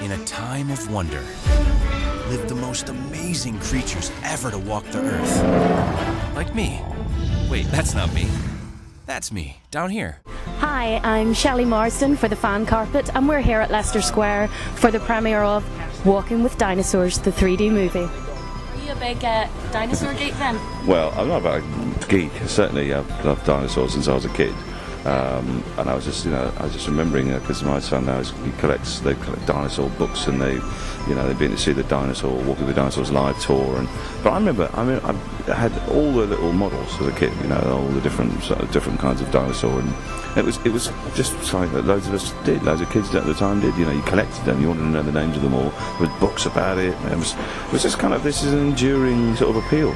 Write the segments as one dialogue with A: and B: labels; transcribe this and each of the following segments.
A: in a time of wonder, lived the most amazing creatures ever to walk the earth. Like me. Wait, that's not me. That's me, down here.
B: Hi, I'm Shelley Marsden for the Fan Carpet, and we're here at Leicester Square for the premiere of Walking with Dinosaurs, the 3D movie. Are you a big dinosaur geek then?
C: Well, I'm not about a geek. Certainly, I've loved dinosaurs since I was a kid. And I was just, remembering because my son now they collect dinosaur books, and they've been to see the Walking with Dinosaurs live tour. But I had all the little models as a kid, all the different kinds of dinosaur, and it was just something that loads of us did, loads of kids at the time did. You collected them, you wanted to know the names of them all. There was books about it. It was just kind of, this is an enduring sort of appeal.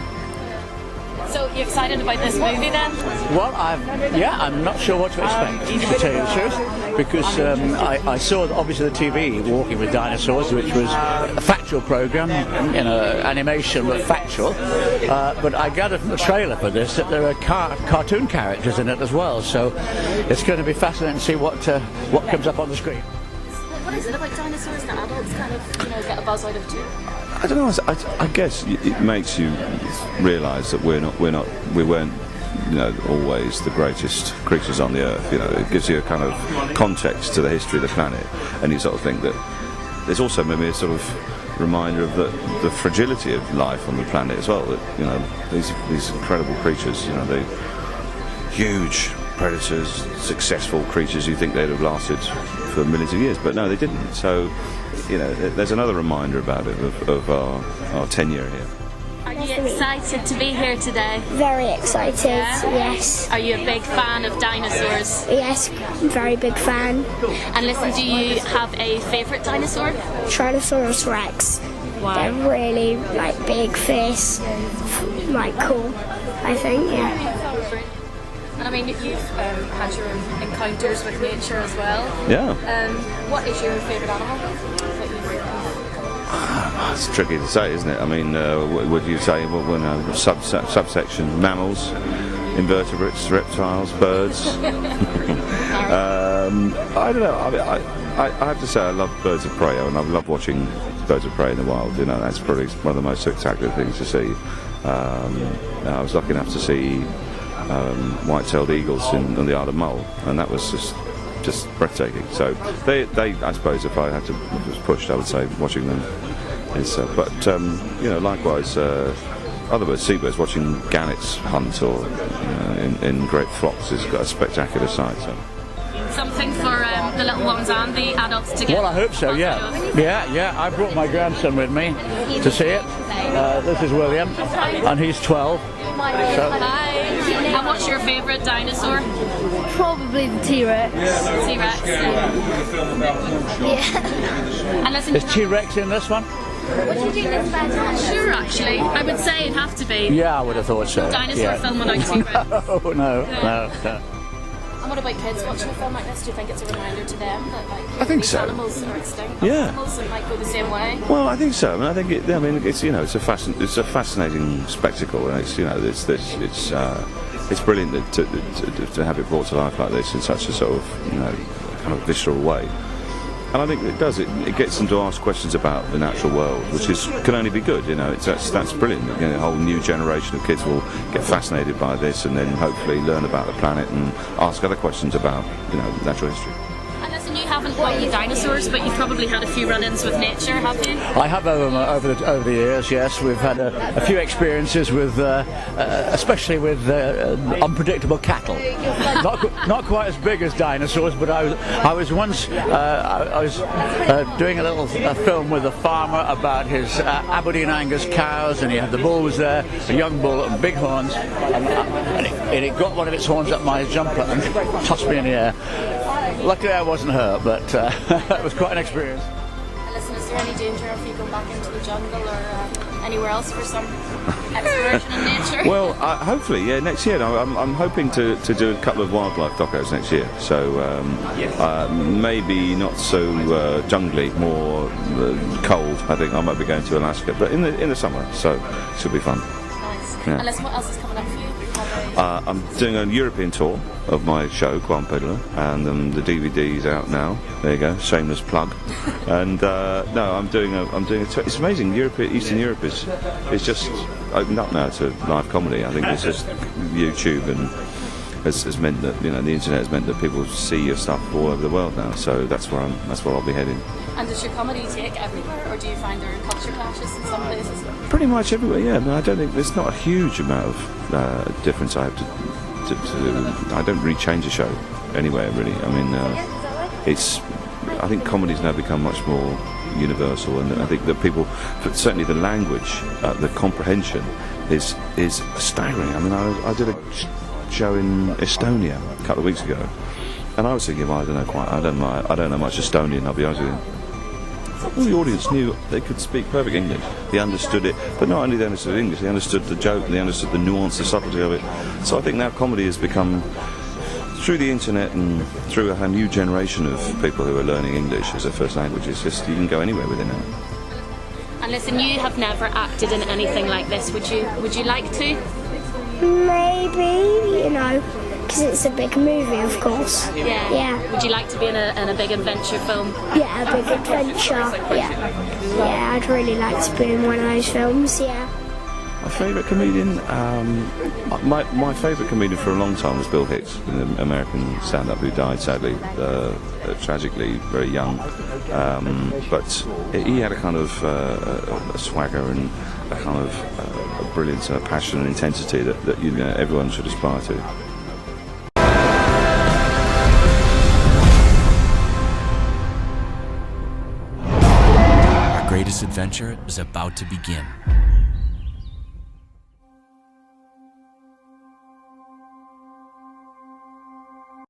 B: So, you excited about this movie then?
D: Well, I'm not sure what to expect, to tell you the truth, because I saw obviously the TV Walking with Dinosaurs, which was a factual program, animation but factual. But I gathered from the trailer for this that there are cartoon characters in it as well. So it's going to be fascinating to see what comes up on the screen.
B: What is it about dinosaurs that adults kind of get a buzz out of too?
C: I don't know. I guess it makes you realise that we weren't always the greatest creatures on the earth. It gives you a kind of context to the history of the planet, and you sort of think that there's also maybe a sort of reminder of the fragility of life on the planet as well. That these incredible creatures, they huge predators, successful creatures. You think they'd have lasted for millions of years, but no, they didn't. So, there's another reminder about it of our tenure here.
B: Are you excited to be here today?
E: Very excited, yes.
B: Are you a big fan of dinosaurs?
E: Yes, very big fan.
B: And listen, do you have a favourite dinosaur?
E: Tyrannosaurus Rex.
B: Wow.
E: They're really big face, cool, I think, yeah.
B: And I mean, you've had your encounters with nature as well.
C: Yeah.
B: What is your favourite animal?
C: It's tricky to say, isn't it? I mean, would you say subsection mammals, invertebrates, reptiles, birds? I don't know. I have to say I love birds of prey, and I love watching birds of prey in the wild. That's probably one of the most spectacular things to see. I was lucky enough to see white-tailed eagles on the Isle of Mull, and that was just breathtaking. So they I suppose if I had to, if it was pushed, I would say watching them is. Likewise, other birds, seabirds, watching gannets hunt or in great flocks is a spectacular sight. So.
B: Something for the little ones and the adults to get.
D: Well, I hope so. Yeah. I brought my grandson with me to see it. This is William, and he's 12. So.
B: Hi. And what's your favourite dinosaur?
E: Probably the T-Rex.
B: T-Rex.
E: Yeah.
B: And listen.
D: Is T-Rex in this one?
E: Would you do this better?
B: Sure, actually. I would say it'd have to be.
D: Yeah, I would have thought so.
B: Dinosaur film without T-Rex.
D: No.
B: And what about kids watching a film like this? Do you think it's a reminder to them that
C: I think
B: these
C: so.
B: animals are extinct?
C: Yeah.
B: Animals that might go the same way?
C: Well, I think so. I think it's a fascinating spectacle, and it's brilliant to have it brought to life like this in such a sort of kind of visceral way. And I think it does. It gets them to ask questions about the natural world, which can only be good. That's brilliant. A whole new generation of kids will get fascinated by this, and then hopefully learn about the planet and ask other questions about natural history.
B: And listen, you haven't quite the dinosaurs, but you've probably had a few run-ins with nature, have you?
D: I have over the years. Yes, we've had a few experiences with, especially with unpredictable cattle. Not quite as big as dinosaurs, but I was once doing a little film with a farmer about his Aberdeen Angus cows, and he had the bulls there, a young bull and big horns, and it got one of its horns up my jumper and tossed me in the air. Luckily I wasn't hurt, but it was quite an experience.
B: And listen, is there any danger of you going back into the jungle or anywhere else for some exploration in nature?
C: Well, hopefully, next year. I'm hoping to do a couple of wildlife docos next year. So maybe not so jungly, more cold. I think I might be going to Alaska, but in the summer. So it should be fun.
B: Nice.
C: Yeah.
B: And listen, what else is coming up for you?
C: I'm doing a European tour of my show, Quan Pedler, and the DVD's out now. There you go, shameless plug. And no, I'm doing a it's amazing. Eastern Europe is just opened up now to live comedy. I think it's just YouTube and has meant that, you know, the internet has meant that people see your stuff all over the world now. So that's where I'll be heading.
B: And does your comedy take everywhere, or do you find there are culture clashes in some places?
C: Pretty much everywhere, yeah. I think there's not a huge amount of difference I have to I don't really change a show anywhere, really. I mean, I think comedy's now become much more universal, and I think that people, certainly the language, the comprehension is staggering. I mean, I did a show in Estonia a couple of weeks ago, and I was thinking, well, I don't know much Estonian, I'll be honest with you. All the audience knew they could speak perfect English. They understood it, but not only they understood English, they understood the joke, they understood the nuance, the subtlety of it. So I think now comedy has become, through the internet and through a new generation of people who are learning English as their first language, it's just, you can go anywhere with it now.
B: And listen, you have never acted in anything like this. Would you like to?
E: Maybe, you know, because it's a big movie, of course.
B: Yeah.
E: Yeah.
B: Would you like to be in a big adventure film?
E: Yeah, a big adventure. Yeah. Yeah, I'd really like to be in one of those films, yeah.
C: My favourite comedian? My favourite comedian for a long time was Bill Hicks, an American stand-up who died, sadly, tragically, very young. But he had a kind of a swagger and a kind of a brilliance and a passion and intensity that you know, everyone should aspire to.
A: Our greatest adventure is about to begin.